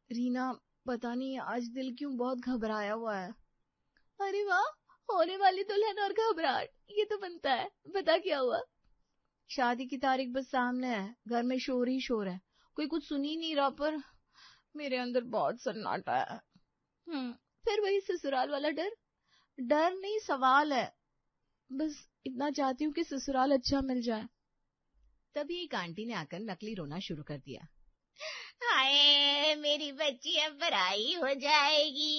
रीना, पता नहीं आज दिल क्यों बहुत घबराया हुआ है। अरे वाह, होने वाली दुल्हन और घबराहट, ये तो बनता है। बता क्या हुआ? शादी की तारीख बस सामने है, घर में शोर ही शोर है, कोई कुछ सुन ही नहीं रहा, पर मेरे अंदर बहुत सन्नाटा है। फिर वही ससुराल वाला डर? डर नहीं, सवाल है। बस इतना चाहती हूँ कि ससुराल अच्छा मिल जाए। तभी एक आंटी ने आकर नकली रोना शुरू कर दिया। हाय, मेरी बच्ची अब बड़ाई हो जाएगी।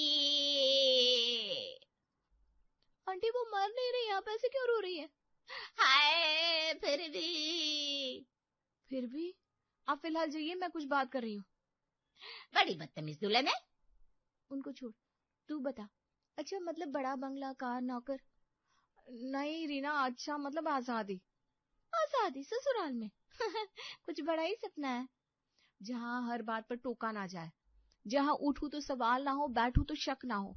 आंटी वो मर नहीं रही, आप ऐसे क्यों रो रही है? हाय, फिर भी आप फिलहाल जाइए, मैं कुछ बात कर रही हूँ। बड़ी बदतमीज दुल्हन है। उनको छोड़, तू बता। अच्छा, मतलब बड़ा बंगला, कार, नौकर? नहीं रीना, अच्छा मतलब आजादी। आजादी ससुराल में? कुछ बड़ा ही सपना है, जहाँ हर बात पर टोका ना जाए, जहाँ उठूं तो सवाल ना हो, बैठूं तो शक ना हो,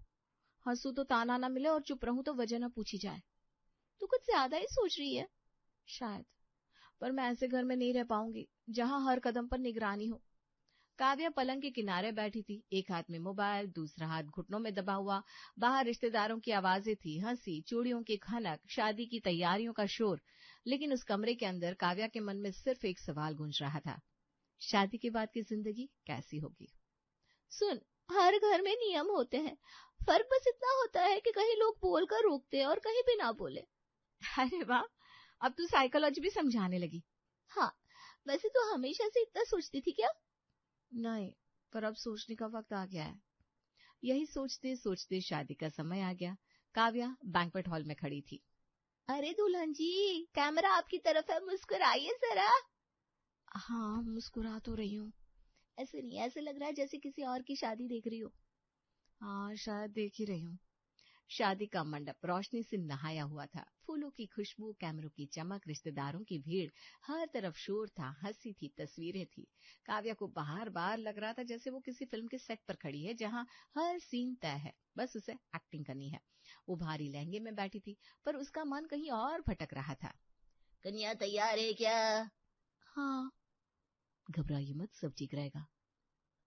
हंसू तो ताना ना मिले और चुप रहूं तो वजह ना पूछी जाए। तू कुछ ज्यादा ही सोच रही है शायद, पर मैं ऐसे घर में नहीं रह पाऊंगी जहाँ हर कदम पर निगरानी हो। काव्या पलंग के किनारे बैठी थी, एक हाथ में मोबाइल, दूसरा हाथ घुटनों में दबा हुआ। बाहर रिश्तेदारों की आवाजें थी, हंसी, चूड़ियों की खनक, शादी की तैयारियों का शोर। लेकिन उस कमरे के अंदर काव्या के मन में सिर्फ एक सवाल गूंज रहा था, शादी के बाद की जिंदगी कैसी होगी? सुन, हर घर में नियम होते हैं, फर्क बस इतना होता है कि कहीं लोग बोलकर रोकते हैं और कहीं भी ना बोले। अरे वाह, अब तू साइकोलॉजी भी समझाने लगी। हाँ, वैसे तो हमेशा से इतना सोचती थी क्या? नहीं, पर अब सोचने का वक्त आ गया है। यही सोचते सोचते शादी का समय आ गया। काव्या बैंक्वेट हॉल में खड़ी थी। अरे दुल्हन जी, कैमरा आपकी तरफ है, मुस्कुराइए जरा। हाँ, मुस्कुरा तो रही हूँ। ऐसे नहीं, ऐसे लग रहा है जैसे किसी और की शादी देख रही हो। हाँ, शायद देख ही रही हूँ। शादी का मंडप रोशनी से नहाया हुआ था, फूलों की खुशबू, कैमरों की चमक, रिश्तेदारों की भीड़, हर तरफ शोर था, हंसी थी, तस्वीरें थी। काव्या को बार बार लग रहा था जैसे वो किसी फिल्म के सेट पर खड़ी है, जहां हर सीन तय है, बस उसे एक्टिंग करनी है। वो भारी लहंगे में बैठी थी, पर उसका मन कहीं और भटक रहा था। कन्या तैयार है क्या? हाँ। घबराइए मत, सब ठीक रहेगा।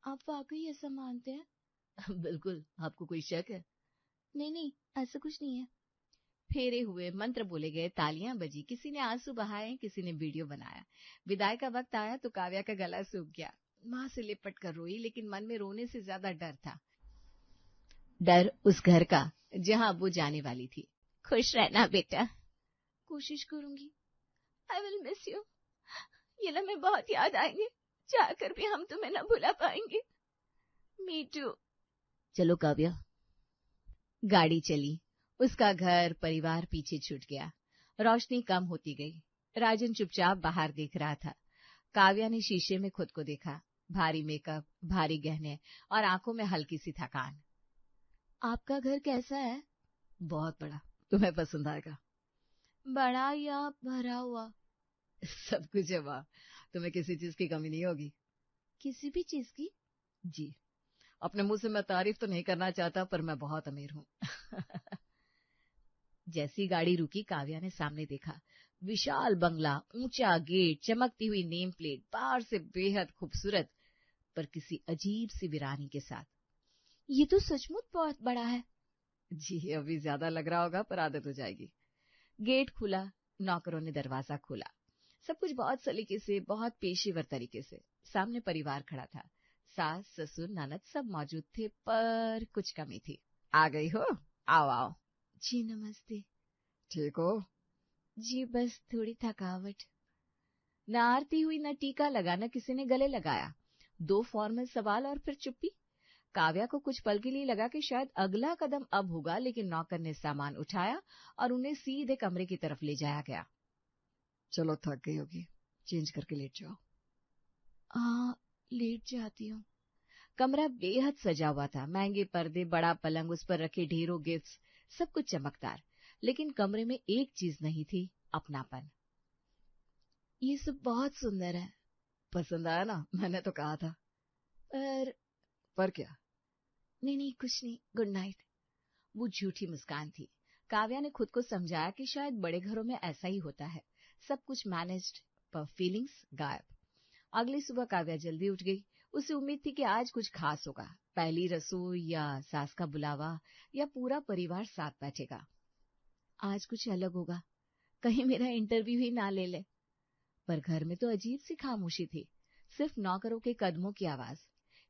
आप वाकई ऐसा मानते हैं? बिल्कुल, आपको कोई शक है? नहीं नहीं, ऐसा कुछ नहीं है। फेरे हुए, मंत्र बोले गए, तालियां बजी, किसी ने आंसू बहाए, किसी ने वीडियो बनाया। विदाई का वक्त आया तो काव्या का गला सूख गया। मां से लिपट कर रोई, लेकिन मन में रोने से ज्यादा डर था। डर उस घर का जहां वो जाने वाली थी। खुश रहना बेटा। कोशिश करूंगी। I will miss you. ये लम्हे बहुत याद आएंगे, जाकर भी हम तुम्हें न भुला पाएंगे। Me too. चलो काव्या। गाड़ी चली। उसका घर परिवार पीछे छूट गया। रोशनी कम होती गई। राजन चुपचाप बाहर देख रहा था। काव्या ने शीशे में खुद को देखा, भारी मेकअप, भारी गहने और आंखों में हल्की सी थकान। आपका घर कैसा है? बहुत बड़ा, तुम्हें पसंद आएगा। बड़ा या भरा हुआ? सब कुछ है वहां, तुम्हें किसी चीज की कमी नहीं होगी। किसी भी चीज की? जी, अपने मुंह से मैं तारीफ तो नहीं करना चाहता, पर मैं बहुत अमीर हूँ। जैसी गाड़ी रुकी, काव्या ने सामने देखा। विशाल बंगला, ऊंचा गेट, चमकती हुई नेम प्लेट, बाहर से बेहद खूबसूरत, पर किसी अजीब सी वीरानी के साथ। ये तो सचमुच बहुत बड़ा है। जी, अभी ज्यादा लग रहा होगा, पर आदत हो जाएगी। गेट खुला, नौकरों ने दरवाजा खोला। सब कुछ बहुत सलीके से, बहुत पेशेवर तरीके से। सामने परिवार खड़ा था, सास, ससुर, ननद सब मौजूद थे, पर कुछ कमी थी। आ गई हो? आओ आओ। जी नमस्ते। ठीक हो? जी बस थोड़ी थकावट। न आरती हुई, न टीका लगा, न किसी ने गले लगाया। 2 फॉर्मल सवाल और फिर चुप्पी। काव्या को कुछ पल के लिए लगा कि शायद अगला कदम अब होगा, लेकिन नौकर ने सामान उठाया और उन्हें सीधे कमरे की तरफ ले जाया गया। चलो, थक गई होगी, चेंज करके लेट जाओ। हाँ, लेट जाती हूँ। कमरा बेहद सजा हुआ था, महंगे पर्दे, बड़ा पलंग, उस पर रखे ढेरों गिफ्ट्स, सब कुछ चमकदार। लेकिन कमरे में एक चीज नहीं थी, अपनापन। ये सब बहुत सुंदर है। पसंद आया ना? मैंने तो कहा था। पर क्या? नहीं नहीं, कुछ नहीं, गुड नाइट। वो झूठी मुस्कान थी। काव्या ने खुद को समझाया कि शायद बड़े घरों में ऐसा ही होता है, सब कुछ मैनेज्ड, पर फीलिंग्स गायब। अगली सुबह काव्या जल्दी उठ गई। उसे उम्मीद थी कि आज कुछ खास होगा, पहली रसोई या सास का बुलावा या पूरा परिवार साथ बैठेगा। आज कुछ अलग होगा, कहीं मेरा इंटरव्यू ही ना ले ले। पर घर में तो अजीब सी खामोशी थी, सिर्फ नौकरों के कदमों की आवाज।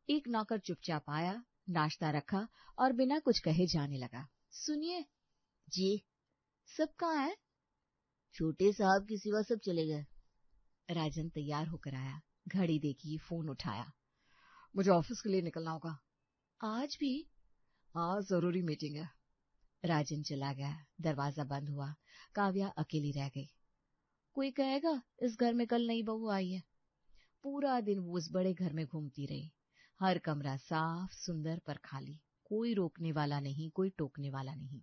एक नौकर चुपचाप आया, नाश्ता रखा और बिना कुछ कहे जाने लगा। सुनिए। जी। सब कहाँ है? छोटे साहब के सिवा सब चले गए। राजन तैयार होकर आया, घड़ी देखी, फोन उठाया। मुझे ऑफिस के लिए निकलना होगा। आज भी? हाँ, जरूरी मीटिंग है। राजन चला गया, दरवाजा बंद हुआ, काव्या अकेली रह गई। कोई कहेगा इस घर में कल नई बहू आई है। पूरा दिन वो उस बड़े घर में घूमती रही, हर कमरा साफ सुंदर पर खाली, कोई रोकने वाला नहीं, कोई टोकने वाला नहीं।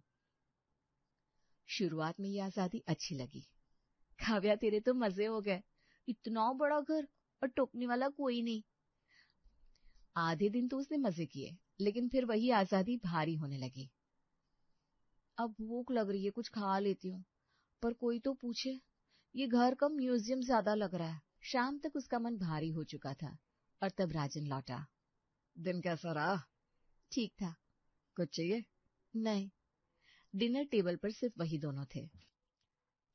शुरुआत में ये आजादी अच्छी लगी। काव्या तेरे तो मजे हो गए, इतना बड़ा घर और टोकने वाला कोई नहीं। आधे दिन तो उसने मजे किए, लेकिन फिर वही आजादी भारी होने लगी। अब भूख लग रही है, कुछ खा लेती हूँ, पर कोई तो पूछे। ये घर का म्यूजियम ज्यादा लग रहा है। शाम तक उसका मन भारी हो चुका था और तब राजन लौटा। दिन कैसा रहा? ठीक था। कुछ चाहिए? नहीं। डिनर टेबल पर सिर्फ वही दोनों थे।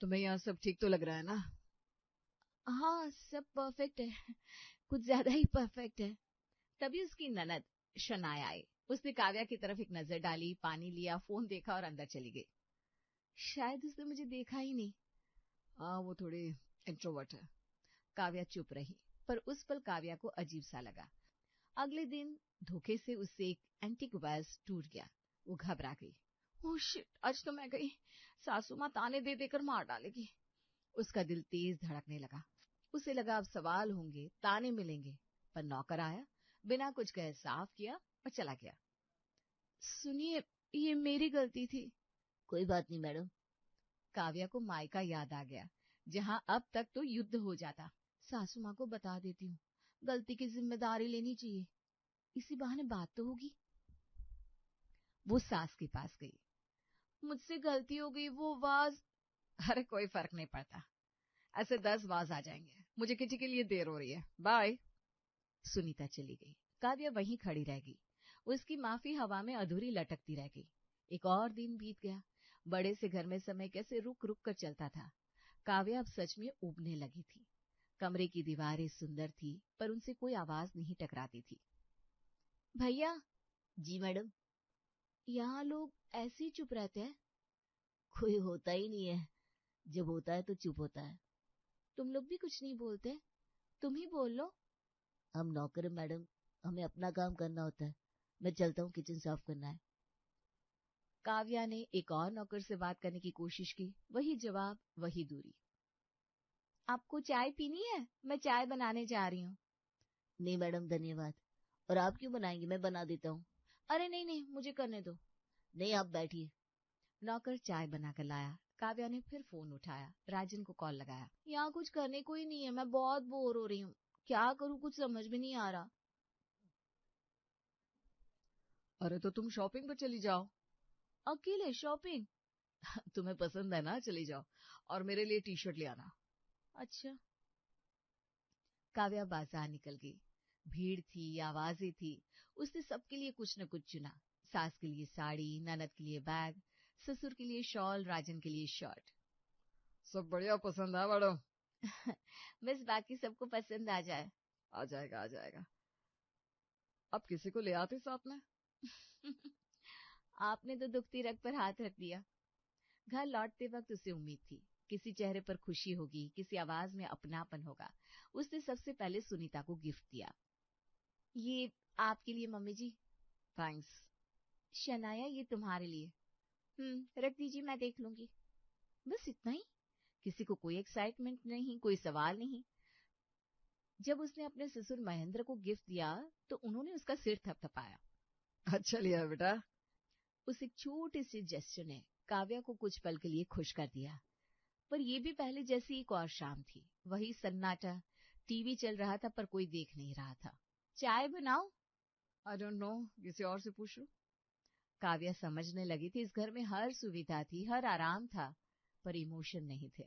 तुम्हें यहाँ सब ठीक तो लग रहा है ना? हाँ, सब परफेक्ट है, कुछ ज्यादा ही परफेक्ट है। तभी उसकी ननद शनाया आई। उसने काव्या की तरफ एक नजर डाली, पानी लिया, फोन देखा और अंदर चली गई। शायद उसने मुझे देखा ही नहीं। हाँ, वो थोड़ी इंट्रोवर्ट है। काव्या चुप रही, पर उस पल काव्या को अजीब सा लगा। अगले दिन धोखे से उससे एक एंटीक वाज टूट गया। वो घबरा गई। ओह शिट, आज तो मैं गई, सासू माँ ताने दे देकर मार डालेगी। उसका दिल तेज धड़कने लगा। उसे लगा अब सवाल होंगे, ताने मिलेंगे, पर नौकर आया, बिना कुछ कहे साफ किया और चला गया। सुनिए, ये मेरी गलती थी। कोई बात नहीं मैडम। काव्या को मायका याद आ गया, जहाँ अब तक तो युद्ध हो जाता। सासू माँ को बता देती हूँ, गलती की जिम्मेदारी लेनी चाहिए, इसी बहाने बात तो होगी। वो सास के पास गई। मुझसे गलती हो गई, वो वाज। अरे कोई फर्क नहीं पड़ता, ऐसे 10 वाज आ जाएंगे। मुझे किसी के लिए देर हो रही है, बाय। सुनीता चली गई। काव्या वहीं खड़ी रह गई, उसकी माफी हवा में अधूरी लटकती रह गई। एक और दिन बीत गया। बड़े से घर में समय कैसे रुक रुक कर चलता था। काव्या अब सच में उबने लगी थी। कमरे की दीवारें सुंदर थी, पर उनसे कोई आवाज नहीं टकराती थी। भैया। जी मैडम। यहाँ लोग ऐसे ही चुप रहते हैं? कोई होता ही नहीं है, जब होता है तो चुप होता है। तुम लोग भी कुछ नहीं बोलते? तुम ही बोल लो। हम नौकर हैं मैडम, हमें अपना काम करना होता है। मैं चलता हूँ, किचन साफ करना है। काव्या ने एक और नौकर से बात करने की कोशिश की, वही जवाब, वही दूरी। आपको चाय पीनी है? मैं चाय बनाने जा रही हूँ। नहीं मैडम, धन्यवाद। और आप क्यों बनाएंगे? मैं बना देता हूँ। अरे नहीं नहीं, मुझे करने दो। नहीं, आप बैठिए। नौकर चाय बनाकर लाया। काव्या ने फिर फोन उठाया, राजन को कॉल लगाया। यहाँ कुछ करने को ही नहीं है, मैं बहुत बोर हो रही हूँ, क्या करूँ कुछ समझ में नहीं आ रहा। अरे तो तुम शॉपिंग पर चली जाओ। अकेले शॉपिंग? तुम्हें पसंद है ना, चली जाओ, और मेरे लिए टी शर्ट ले आना। अच्छा। काव्या बाजार निकल गई। भीड़ थी, आवाजें थी। उसने सबके लिए कुछ न कुछ चुना। सास के लिए साड़ी, ननद के लिए बैग, ससुर के लिए शॉल, राजन के लिए शर्ट। सब बढ़िया पसंद है मैडम। बस बाकी सबको पसंद आ जाए। आ जाएगा, आ जाएगा। अब किसी को ले आते साथ में। आपने तो दुखती रग पर हाथ रख दिया। घर लौटते वक्त उसे उम्मीद थी, किसी चेहरे पर खुशी होगी, किसी आवाज में अपनापन होगा। उसने सबसे पहले सुनीता को गिफ्ट दिया। ये आपके लिए मम्मी जी। थैंक्स। शनाया, ये तुम्हारे लिए। रख दीजिए, मैं देख लूंगी। बस इतना ही? किसी को कोई एक्साइटमेंट नहीं, कोई सवाल नहीं। जब उसने अपने ससुर महेंद्र को गिफ्ट दिया तो उन्होंने उसका सिर थपथपाया। अच्छा लिया बेटा। उस एक छोटे से जेस्चर ने काव्या को कुछ पल के लिए खुश कर दिया। पर ये भी पहले जैसी एक और शाम थी, वही सन्नाटा। टीवी चल रहा था पर कोई देख नहीं रहा था। चाय बनाओ? आई डोंट नो, किसी और से पूछ लो। काव्या समझने लगी थी, इस घर में हर सुविधा थी, हर आराम था, पर इमोशन नहीं थे।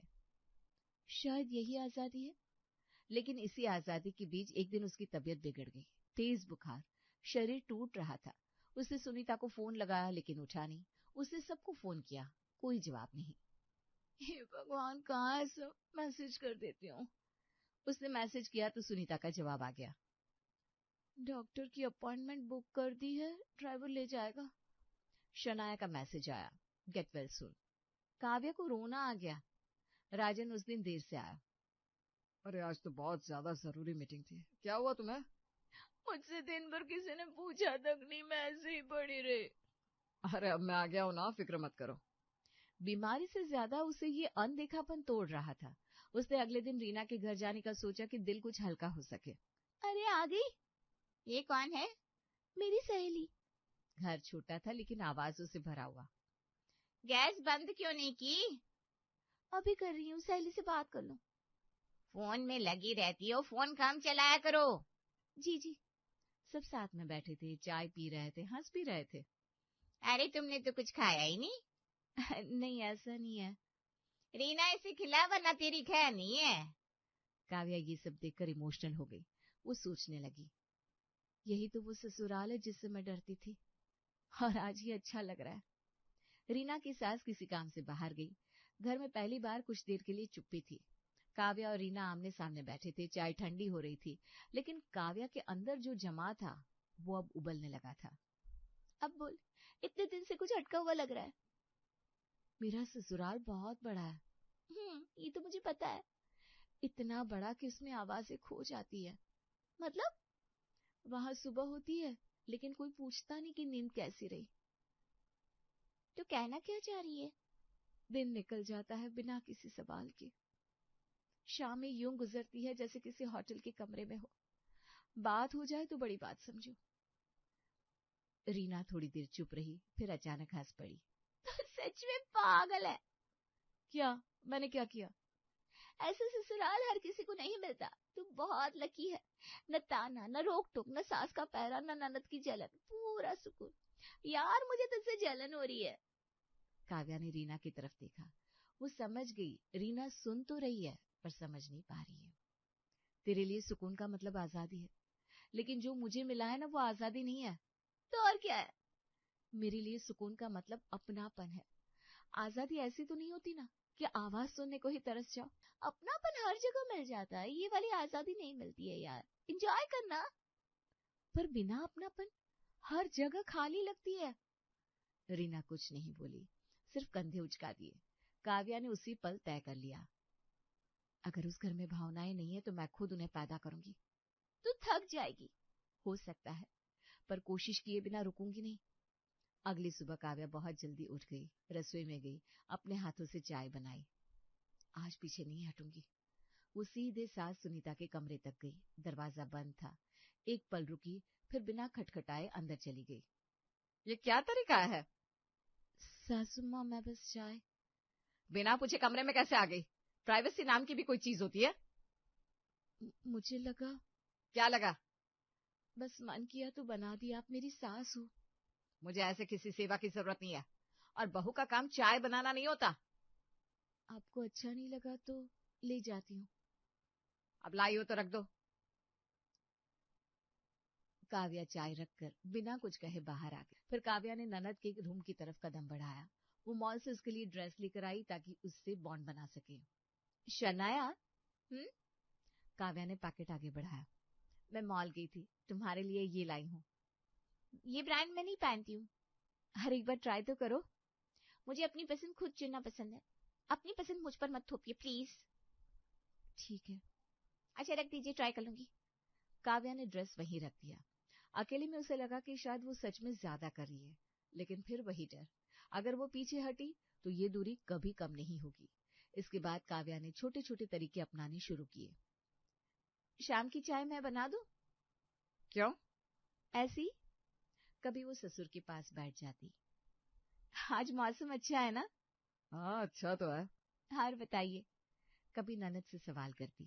शायद यही आजादी है। लेकिन इसी आजादी के बीच एक दिन उसकी तबीयत बिगड़ गई। तेज बुखार, शरीर टूट रहा था। उसने सुनीता को फोन लगाया लेकिन उठा नहीं। उसने सबको फोन किया, कोई जवाब नहीं। हे भगवान, कहाँ है सब? मैसेज कर देती हूँ। उसने मैसेज किया तो सुनीता का जवाब आ गया। डॉक्टर की अपॉइंटमेंट बुक कर दी है, ड्राइवर ले जाएगा। शनाया का मैसेज आया, गेट वेल सून। काव्या को रोना आ गया। राजन उस दिन देर से आया। अरे आज तो बहुत ज्यादा जरूरी मीटिंग थी, क्या हुआ तुम्हें? मुझसे दिन भर किसी ने पूछा तक नहीं, मैं ऐसे ही पड़ी रही। अरे अब मैं आ गया हूँ ना, फिक्र मत करो। बीमारी से ज्यादा उसे ये अनदेखापन तोड़ रहा था। उसने अगले दिन रीना के घर जाने का सोचा कि दिल कुछ हल्का हो सके। अरे आ गई? ये कौन है? मेरी सहेली। घर छोटा था लेकिन आवाजों से भरा हुआ। गैस बंद क्यों नहीं की? अभी कर रही हूँ, सहेली से बात कर लो। फोन में लगी रहती हो, फोन कम चलाया करो। जी जी। सब साथ में बैठे थे, चाय पी रहे थे, हंस भी रहे थे। अरे तुमने तो कुछ खाया ही नहीं। नहीं ऐसा नहीं है। रीना इसे खिला, वरना तेरी खैर नहीं है। काव्या ये सब देखकर इमोशनल हो गई। वो सोचने लगी, यही तो वो ससुराल है जिससे मैं डरती थी, और आज ये अच्छा लग रहा है। रीना की सास किसी काम से बाहर गई। घर में पहली बार कुछ देर के लिए चुप्पी थी। काव्या और रीना आमने सामने बैठे थे। चाय ठंडी हो रही थी, लेकिन काव्या के अंदर जो जमा था वो अब उबलने लगा था। अब बोल, इतने दिन से कुछ अटका हुआ लग रहा है। मेरा ससुराल बहुत बड़ा है। ये तो मुझे पता है। इतना बड़ा कि उसमें आवाजें खो जाती है। मतलब? वहां सुबह होती है लेकिन कोई पूछता नहीं कि नींद कैसी रही। तो कहना क्या चाह रही है? दिन निकल जाता है बिना किसी सवाल के। शामें यूं गुजरती है जैसे किसी होटल के कमरे में हो। बात हो जाए तो बड़ी बात समझो। रीना थोड़ी देर चुप रही, फिर अचानक हंस पड़ी। तो सच में पागल है। क्या? मैंने क्या किया? ऐसा ससुराल हर किसी को नहीं मिलता। तू बहुत लकी है। न ताना, न रोक टोक, न सास का पैरा, न ननद की जलन, पूरा सुकून। यार मुझे तुझसे जलन हो रही है। काव्या ने रीना की तरफ देखा। वो समझ गई रीना सुन तो रही है पर समझ नहीं पा रही है। तेरे लिए सुकून का मतलब आजादी है, लेकिन जो मुझे मिला है ना वो आजादी नहीं है। तो और क्या है? मेरे लिए सुकून का मतलब अपनापन है। आजादी ऐसी तो नहीं होती ना कि आवाज सुनने को ही तरस जाओ। अपनापन हर जगह मिल जाता है, ये वाली आजादी नहीं मिलती है यार। एंजॉय करना। पर बिना अपनापन हर जगह खाली लगती है। रीना कुछ नहीं बोली, सिर्फ कंधे उचका दिए। काव्या ने उसी पल तय कर लिया, अगर उस घर में भावनाएं नहीं है तो मैं खुद उन्हें पैदा करूंगी। तू थक जाएगी। हो सकता है, पर कोशिश किए बिना रुकूंगी नहीं। अगली सुबह काव्या बहुत जल्दी उठ गई, रसोई में गई, अपने हाथों से चाय बनाई। आज पीछे नहीं हटूंगी। वो सीधे सास सुनीता के कमरे तक गई। दरवाजा बंद था। एक पल रुकी, फिर बिना खटखटाए अंदर चली गई। ये क्या तरीका है? सासू माँ, मैं बस चाय। बिना पूछे कमरे में कैसे आ गई? प्राइवेसी नाम की भी कोई चीज होती है? मुझे लगा। क्या लगा? बस मन किया तो बना दिया, आप मेरी सास हो। मुझे ऐसे किसी सेवा की जरूरत नहीं है, और बहू का काम चाय बनाना नहीं होता। आपको अच्छा नहीं लगा तो ले जाती हूँ। अब लाई हो तो रख दो। काव्या चाय रखकर बिना कुछ कहे बाहर आ गई। फिर काव्या ने ननद के रूम की तरफ कदम बढ़ाया। वो मॉल से उसके लिए ड्रेस लेकर आई ताकि उससे बॉन्ड बना सके। शनाया, काव्या ने पैकेट आगे बढ़ाया। मैं मॉल गई थी, तुम्हारे लिए ये लाई हूँ। ये ब्रांड मैं नहीं पहनती हूँ। हर एक बार ट्राई तो करो। मुझे अपनी पसंद खुद चुनना पसंद है। अपनी पसंद मुझ पर मत थोपिए प्लीज। ठीक है। अच्छा रख दीजिए, ट्राई कर लूंगी। काव्या ने ड्रेस वहीं रख दिया। अकेले में उसे लगा कि शायद वो सच में ज्यादा कर रही है, लेकिन फिर वही डर, अगर वो पीछे हटी तो ये दूरी कभी कम नहीं होगी। इसके बाद काव्या ने छोटे छोटे तरीके अपनाने शुरू किए। शाम की चाय मैं बना दूं? क्यों? ऐसी। कभी वो ससुर के पास बैठ जाती। आज मौसम अच्छा है ना? हाँ अच्छा तो है। हार बताइए। कभी ननद से सवाल करती,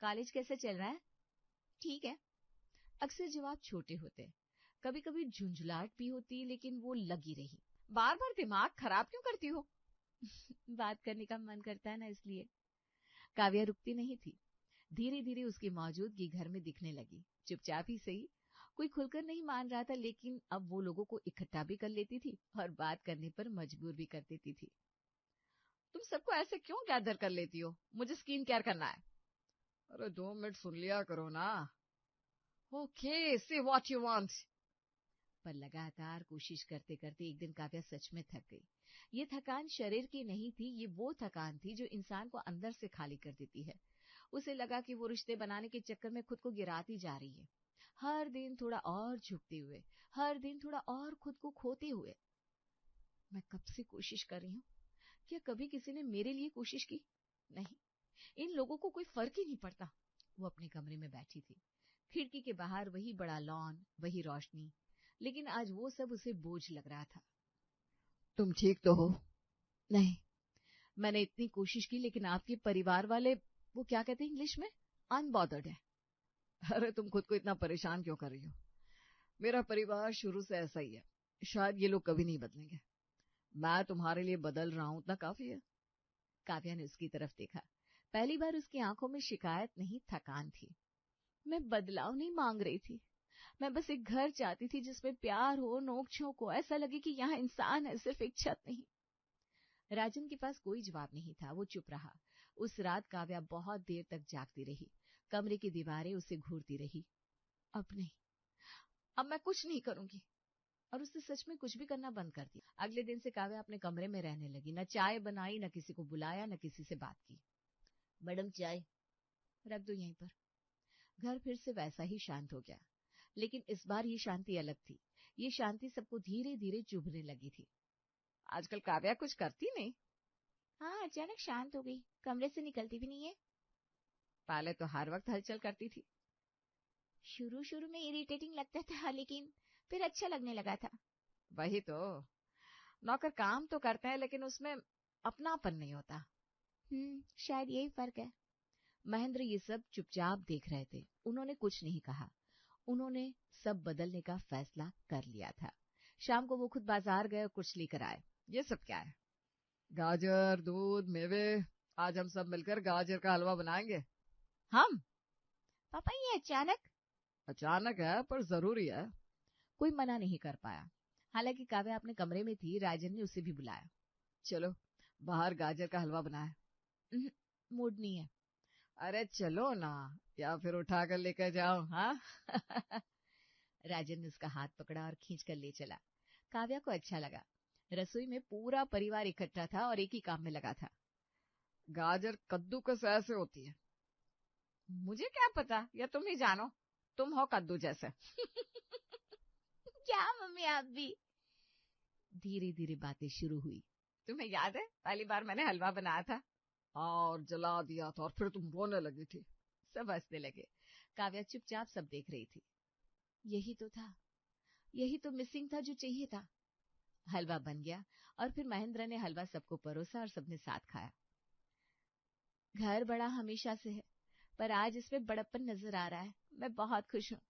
कॉलेज कैसे चल रहा है? ठीक है। अक्सर जवाब छोटे होते। कभी कभी झुंझलाहट भी होती, लेकिन वो लगी रही। बार बार दिमाग खराब क्यों करती हो? बात करने का मन करता है ना, इसलिए। काव्या रुकती नहीं थी। धीरे धीरे उसकी मौजूदगी घर में दिखने लगी। चुपचाप ही सही, कोई खुलकर नहीं मान रहा था, लेकिन अब वो लोगों को इकट्ठा भी कर लेती थी और बात करने पर मजबूर भी कर देती थी। तुम सबको ऐसे क्यों गैदर कर लेती हो? मुझे स्किन केयर करना है। अरे 2 मिनट सुन लिया करो ना। ओके, से व्हाट यू वांट। पर लगातार कोशिश करते करते एक दिन काव्या सच में थक गई। ये थकान शरीर की नहीं थी, ये वो थकान थी जो इंसान को अंदर से खाली कर देती है। उसे लगा कि वो रिश्ते बनाने के चक्कर में खुद को गिराती जा रही है, हर दिन थोड़ा और झुकते हुए, हर दिन थोड़ा और खुद को खोते हुए। मैं कब से कोशिश कर रही हूँ, क्या कभी किसी ने मेरे लिए कोशिश की? नहीं, इन लोगों को कोई फर्क ही नहीं पड़ता। वो अपने कमरे में बैठी थी, खिड़की के बाहर वही बड़ा लॉन, वही रोशनी, लेकिन आज वो सब उसे बोझ लग रहा था। तुम ठीक तो हो? नहीं, मैंने इतनी कोशिश की, लेकिन आपके परिवार वाले, वो क्या कहते हैं इंग्लिश में, अनबॉदर्ड है। अरे तुम खुद को इतना परेशान क्यों कर रही हो? मेरा परिवार शुरू से ऐसा ही है, शायद ये लोग कभी नहीं बदलेंगे। मैं तुम्हारे लिए बदल रहा हूं, उतना काफी है। काव्या ने उसकी तरफ देखा। पहली बार उसकी आंखों में शिकायत नहीं, थकान थी। मैं बदलाव नहीं मांग रही थी, मैं बस एक घर चाहती थी जिसमें प्यार हो, नोक झोंक हो, ऐसा लगे कि यहाँ इंसान है, सिर्फ एक छत नहीं। राजन के पास कोई जवाब नहीं था, वो चुप रहा। उस रात काव्या बहुत देर तक जागती रही, कमरे की दीवारें उसे घूरती रही। अब नहीं, अब मैं कुछ नहीं करूंगी। और उसने सच में कुछ भी करना बंद कर दिया। अगले दिन से काव्या अपने कमरे में रहने लगी, न चाय बनाई, न किसी को बुलाया, न किसी से बात की। मैडम चाय रख दो यहीं पर। घर फिर से वैसा ही शांत हो गया, लेकिन इस बार ये शांति अलग थी। ये शांति सबको धीरे धीरे चुभने लगी थी। आजकल काव्या कुछ करती नहीं। हाँ, अचानक शांत हो गई, कमरे से निकलती भी नहीं है। पहले तो हर वक्त हलचल करती थी। शुरू शुरू में इरिटेटिंग लगता था, लेकिन फिर अच्छा लगने लगा था। वही तो, नौकर काम तो करते हैं, लेकिन उसमें अपनापन नहीं होता। शायद यही फर्क है। महेंद्र ये सब चुपचाप देख रहे थे, उन्होंने कुछ नहीं कहा। उन्होंने सब बदलने का फैसला कर लिया था। शाम को वो खुद बाजार गए और कुछ लेकर आए। ये सब क्या है? गाजर, दूध, मेवे। आज हम सब मिलकर गाजर का हलवा बनाएंगे। हम? पापा, ये अचानक? अचानक है, पर जरूरी है। कोई मना नहीं कर पाया। हालांकि काव्या अपने कमरे में थी, राजन ने उसे भी बुलाया। चलो बाहर गाजर का हलवा बनाए। मूड नहीं है। अरे चलो ना, या फिर उठा कर लेकर जाओ। हाँ राजन ने उसका हाथ पकड़ा और खींच कर ले चला। काव्या को अच्छा लगा। रसोई में पूरा परिवार इकट्ठा था और एक ही काम में लगा था। गाजर कद्दूकस ऐसे होती है। मुझे क्या पता, या तुम ही जानो, तुम हो कद्दू जैसे। क्या मम्मी, आप भी? धीरे धीरे बातें शुरू हुई। तुम्हें याद है पहली बार मैंने हलवा बनाया था और जला दिया था, और फिर तुम रोने लगी थी। सब हंसने लगे। काव्या चुपचाप सब देख रही थी। यही तो था, यही तो मिसिंग था जो चाहिए था। हलवा बन गया और फिर महेंद्र ने हलवा सबको परोसा और सबने साथ खाया। घर बड़ा हमेशा से है, पर आज इसमें बड़प्पन नजर आ रहा है। मैं बहुत खुश हूँ।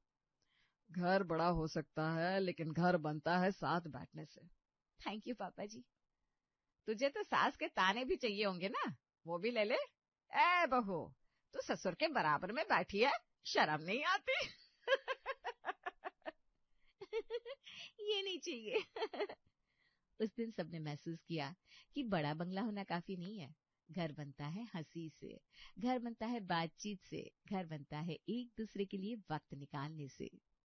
घर बड़ा हो सकता है, लेकिन घर बनता है साथ बैठने से। थैंक यू पापा जी। तुझे तो सास के ताने भी चाहिए होंगे ना, वो भी ले ले। ए बहू, तू ससुर के बराबर में बैठी है, शर्म नहीं आती? ये नहीं चाहिए। उस दिन सबने महसूस किया कि बड़ा बंगला होना काफी नहीं है। घर बनता है हंसी से, घर बनता है बातचीत से, घर बनता है एक दूसरे के लिए वक्त निकालने से।